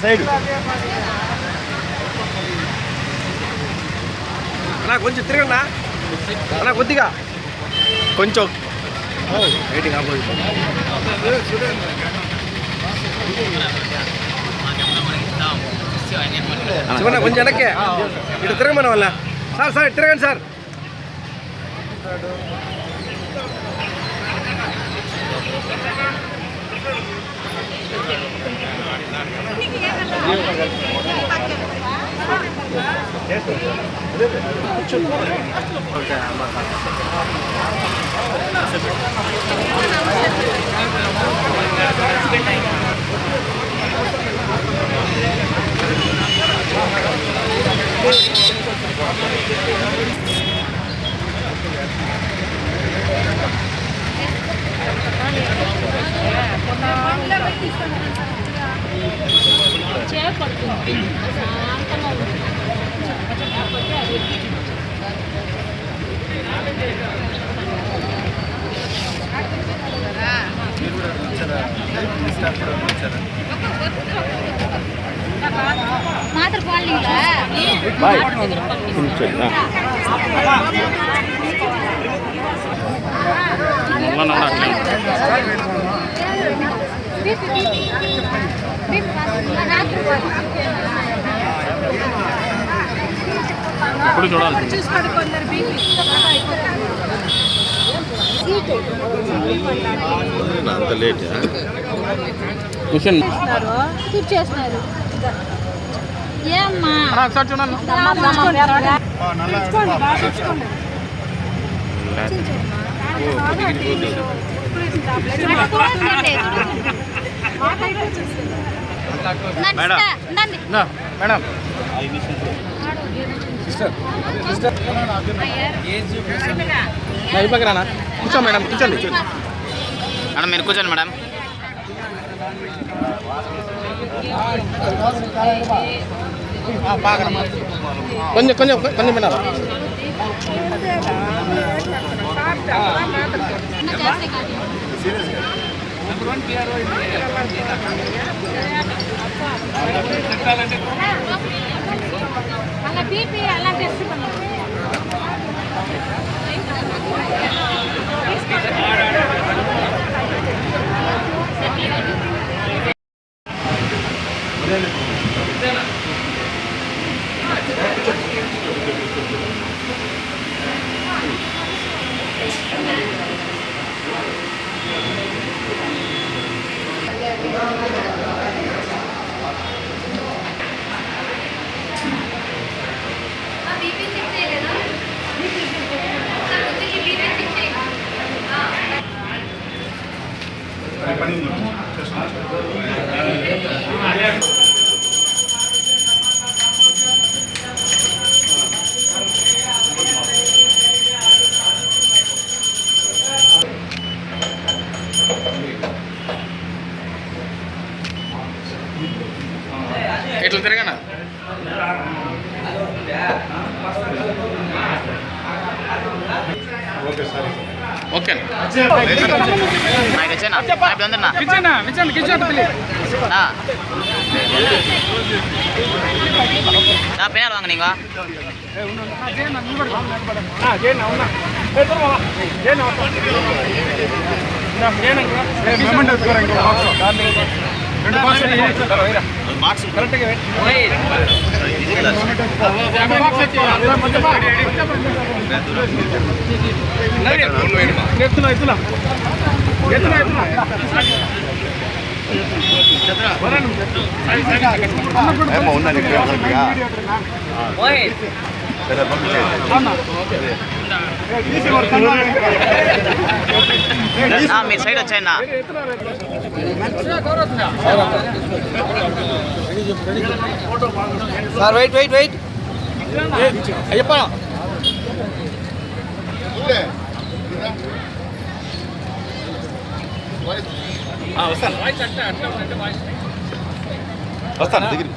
Side అన్నా కొంచెం తిరగన్నా అన్నా కొద్దిగా కొంచెం వెయిటింగ్ ఆపోజిట్ శివన్న కొంచెం వెనక్కే ఇటు తిరగమన వల్ల సార్ సార్ తిరగండి సార్ మాత్ర కాలనీలో ఇప్పుడు చూడాలి అంత లేట్ చేస్తున్నారు ఏమ్మా మేడం అయిపోయానా కూర్చో మేడం కూర్చోండి మేడం మీరు కూర్చోండి మేడం కొంచెం కొంచెం కొంచెం మేడం అలా బీపీ అలా టెస్ట్ ఎట్లా తిరగనా ఓకే பேர் வாங்க நீங்க బాక్స్ కరెక్ట్గా మీరు సైడ్ వచ్చాయన్నా sir wait wait wait Ayyappa వస్తాను దగ్గర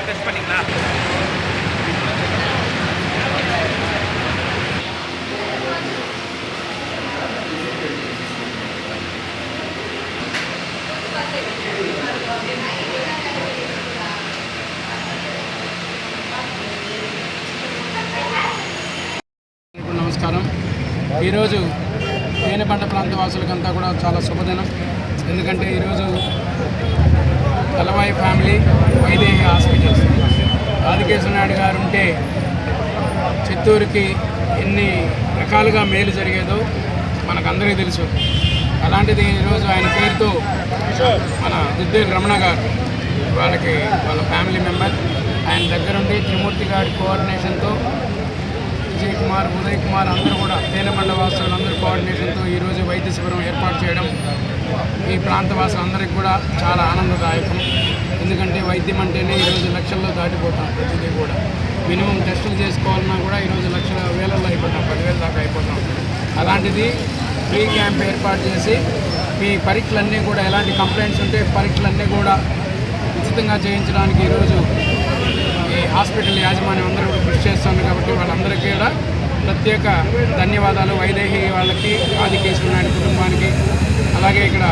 டெஸ்ட் பண்ணிங்களா? నమస్కారం. ఈరోజు తేనెపంట ప్రాంత వాసులకంతా కూడా చాలా శుభదినం. ఎందుకంటే ఈరోజు తలవాయి ఫ్యామిలీ వైదేహి హాస్పిటల్స్ ఆదికేశ్వర నాయుడు గారు ఉంటే చిత్తూరుకి ఎన్ని రకాలుగా మేలు జరిగేదో మనకందరికీ తెలుసు. అలాంటిది ఈరోజు ఆయన పేరుతో మన దుద్దేలు రమణ గారు వాళ్ళ ఫ్యామిలీ మెంబర్ ఆయన దగ్గరుండి త్రిమూర్తి గారి కోఆర్డినేషన్తో విజయ్ కుమార్, ఉదయ్ కుమార్ అందరూ కూడా తేనెపంట వాసులందరూ కోఆర్డినేషన్తో ఈరోజు వైద్య శిబిరం ఏర్పాటు చేయడం ఈ ప్రాంత వాసులందరికీ కూడా చాలా ఆనందదాయకం. ఎందుకంటే వైద్యం అంటేనే ఈరోజు లక్షల్లో దాటిపోతాం. ప్రతిదీ కూడా మినిమం టెస్టులు చేసుకోవాలన్నా కూడా ఈరోజు లక్షల వేలల్లో అయిపోతాం, 10,000 దాకా అయిపోతాం. అలాంటిది ఫ్రీ క్యాంప్ ఏర్పాటు చేసి మీ పరీక్షలన్నీ కూడా ఎలాంటి కంప్లైంట్స్ ఉంటే పరీక్షలన్నీ కూడా ఉచితంగా చేయించడానికి ఈరోజు ఈ హాస్పిటల్ యాజమాన్యం అందరూ కూడా కృషి చేస్తున్నారు. కాబట్టి వాళ్ళందరికీ కూడా ప్రత్యేక ధన్యవాదాలు. వైదేహి వాళ్ళకి, ఆదికేశ్వర నాయుడు కుటుంబానికి, అలాగే ఇక్కడ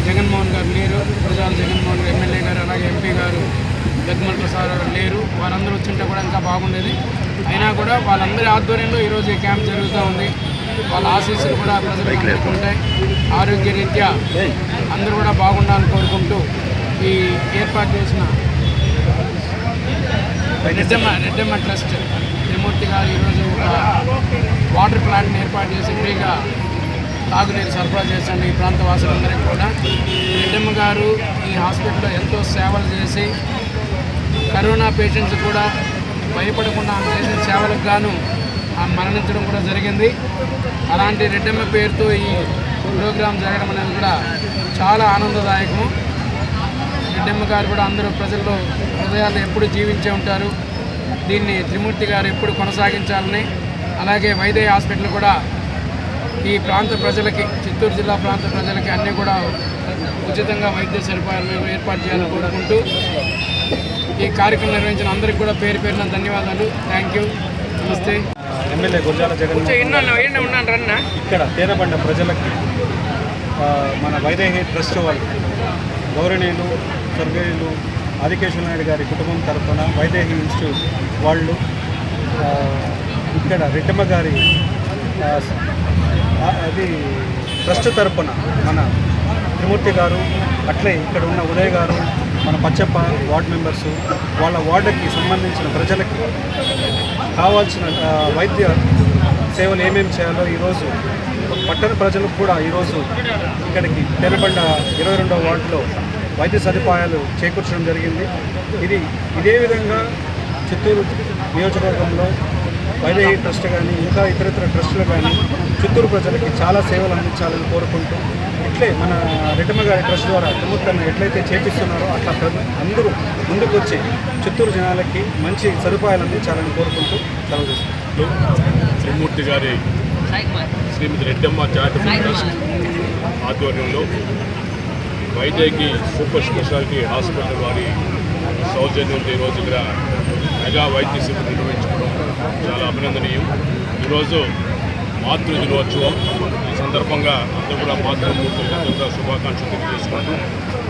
జగన్మోహన్ గారు లేరు, గురజాల జగన్మోహన్ గారు ఎమ్మెల్యే గారు, అలాగే ఎంపీ గారు జగన్మోహన్ ప్రసాద్ గారు లేరు. వారందరూ వచ్చింటే కూడా ఇంకా బాగుండేది. అయినా కూడా వాళ్ళందరి ఆధ్వర్యంలో ఈరోజు ఈ క్యాంప్ జరుగుతూ ఉంది. వాళ్ళ ఆశీస్సులు కూడా ప్రజలకు ఉంటాయి. ఆరోగ్యరీత్యా అందరూ కూడా బాగుండాలని కోరుకుంటూ ఈ ఏర్పాటు చేసిన రెడ్డమ్మ ట్రస్ట్ త్రిమూర్తి గారు ఈరోజు ఒక వాటర్ ప్లాంట్ని ఏర్పాటు చేసి ఫ్రీగా తాగునీరు సరఫరా చేసండి ఈ ప్రాంత వాసులందరికీ కూడా. రెడ్డమ్మ గారు ఈ హాస్పిటల్లో ఎంతో సేవలు చేసి కరోనా పేషెంట్స్ కూడా భయపడకుండా చేసిన సేవలకు గాను మరణించడం కూడా జరిగింది. అలాంటి రెడ్డమ్మ పేరుతో ఈ ప్రోగ్రాం జరగడం అనేది కూడా చాలా ఆనందదాయకము. రెడ్డమ్మ గారు కూడా అందరూ ప్రజల్లో హృదయాల్లో ఎప్పుడు జీవించే ఉంటారు. దీన్ని త్రిమూర్తి గారు ఎప్పుడు కొనసాగించాలని, అలాగే వైదేహి హాస్పిటల్ కూడా ఈ ప్రాంత ప్రజలకి, చిత్తూరు జిల్లా ప్రాంత ప్రజలకి అన్నీ కూడా ఉచితంగా వైద్య సదుపాయాలను ఏర్పాటు చేయాలని కోరుకుంటూ ఈ కార్యక్రమం నిర్వహించిన అందరికీ కూడా పేరు పేరున ధన్యవాదాలు. Thank you. నమస్తే. ఎమ్మెల్యే గురజాల జగన్మోహన్ ఇక్కడ తేనెపంట ప్రజలకి మన వైదేహి ట్రస్ట్ వాళ్ళు గౌరవనీయులు స్వర్గీయులు ఆదికేశ్వర నాయుడు గారి కుటుంబం తరఫున వైదేహి ఇన్స్టిట్యూట్ వాళ్ళు ఇక్కడ రెడ్డమ్మ గారి అది ట్రస్ట్ తరఫున మన త్రిమూర్తి గారు, అట్లే ఇక్కడ ఉన్న ఉదయ్ గారు, మన పచ్చప్ప వార్డు మెంబర్సు, వాళ్ళ వార్డుకి సంబంధించిన ప్రజలకి కావాల్సిన వైద్య సేవలు ఏమేమి చేయాలో ఈరోజు పట్టణ ప్రజలకు కూడా ఈరోజు ఇక్కడికి తేనెపంట 22వ వార్డులో వైద్య సదుపాయాలు చేకూర్చడం జరిగింది. ఇదే విధంగా చిత్తూరు నియోజకవర్గంలో వైదేహి ట్రస్ట్ కానీ ఇంకా ఇతర ట్రస్టులు కానీ చిత్తూరు ప్రజలకి చాలా సేవలు అందించాలని కోరుకుంటూ, ఇట్లే మన రెడ్డమ్మ గారి ట్రస్ట్ ద్వారా త్రిమూర్తిని ఎట్లయితే చేపిస్తున్నారో అట్లా అందరూ ముందుకు వచ్చి చిత్తూరు జనాలకి మంచి సదుపాయాలు అందించాలని కోరుకుంటూ సెలవు చేస్తున్నాం. త్రిమూర్తి గారి శ్రీమతి రెడ్డమ్మ చారిటబుల్ ట్రస్ట్ ఆధ్వర్యంలో వైదేహి సూపర్ స్పెషాలిటీ హాస్పిటల్ వారి సౌజన్యంతో ఈరోజు ఇక్కడ మెగా వైద్య శిబిరం నిర్వహించుకోవడం చాలా అభినందనీయం. ఈరోజు మాతృ దినోత్సవం ఈ సందర్భంగా అందరూ కూడా మాతృమూర్తులకు శుభాకాంక్షలు తెలియజేసుకుంటూ,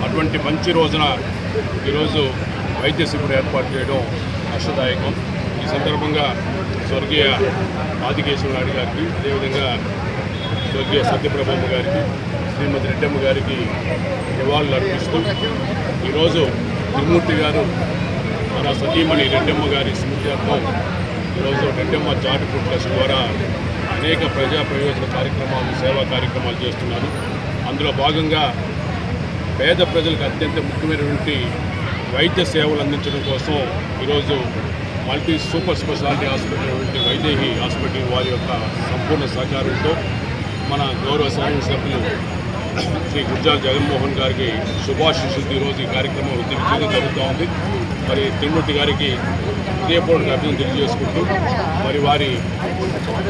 అటువంటి మంచి రోజున ఈరోజు వైద్య శిబిరం ఏర్పాటు చేయడం హర్షదాయకం. ఈ సందర్భంగా స్వర్గీయ ఆదికేశ్వర నాయుడు గారికి, అదేవిధంగా స్వర్గీయ సత్యప్రభమ్మ గారికి, శ్రీమతి రెడ్డమ్మ గారికి నివాళులు అర్పిస్తూ ఈరోజు త్రిమూర్తి గారు మన సతీమణి రెడ్డమ్మ గారి స్మృత్యార్థం ఈరోజు రెడ్డమ్మ చారిటబుల్ ట్రస్ట్ ద్వారా అనేక ప్రజా ప్రయోజన కార్యక్రమాలు, సేవా కార్యక్రమాలు చేస్తున్నారు. అందులో భాగంగా పేద ప్రజలకు అత్యంత ముఖ్యమైనటువంటి వైద్య సేవలు అందించడం కోసం ఈరోజు multi super speciality hospital Vaidehi hospital వారి యొక్క సంపూర్ణ సహకారంతో మన గౌరవ శాసనసభ్యులు శ్రీ గుజ్జాల జగన్మోహన్ గారికి శుభాశిషులతో ఈరోజు ఈ కార్యక్రమం దిగ్విజయంగా జరుగుతూ ఉంది. మరి తిరుమూర్తి గారికి హృదయపూర్వక అభినందనలు తెలియజేసుకుంటూ మరి వారి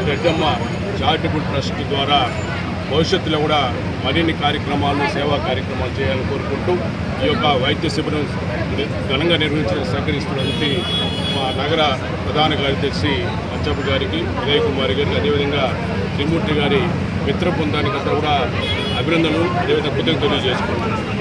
రెడ్డమ్మ చారిటబుల్ ట్రస్ట్ ద్వారా భవిష్యత్తులో కూడా మరిన్ని కార్యక్రమాలను, సేవా కార్యక్రమాలు చేయాలని కోరుకుంటూ ఈ యొక్క వైద్య శిబిరం ఘనంగా నిర్వహించడానికి సహకరిస్తున్నటువంటి మా నగర ప్రధాన కార్యదర్శి అచ్చప్ప గారికి, ఉదయ్ కుమార్ గారికి, అదేవిధంగా త్రిమూర్తి గారి మిత్ర బృందానికి అంతా కూడా అభినందనలు, అదేవిధంగా కృతజ్ఞతలు తెలియజేసుకుంటున్నాను.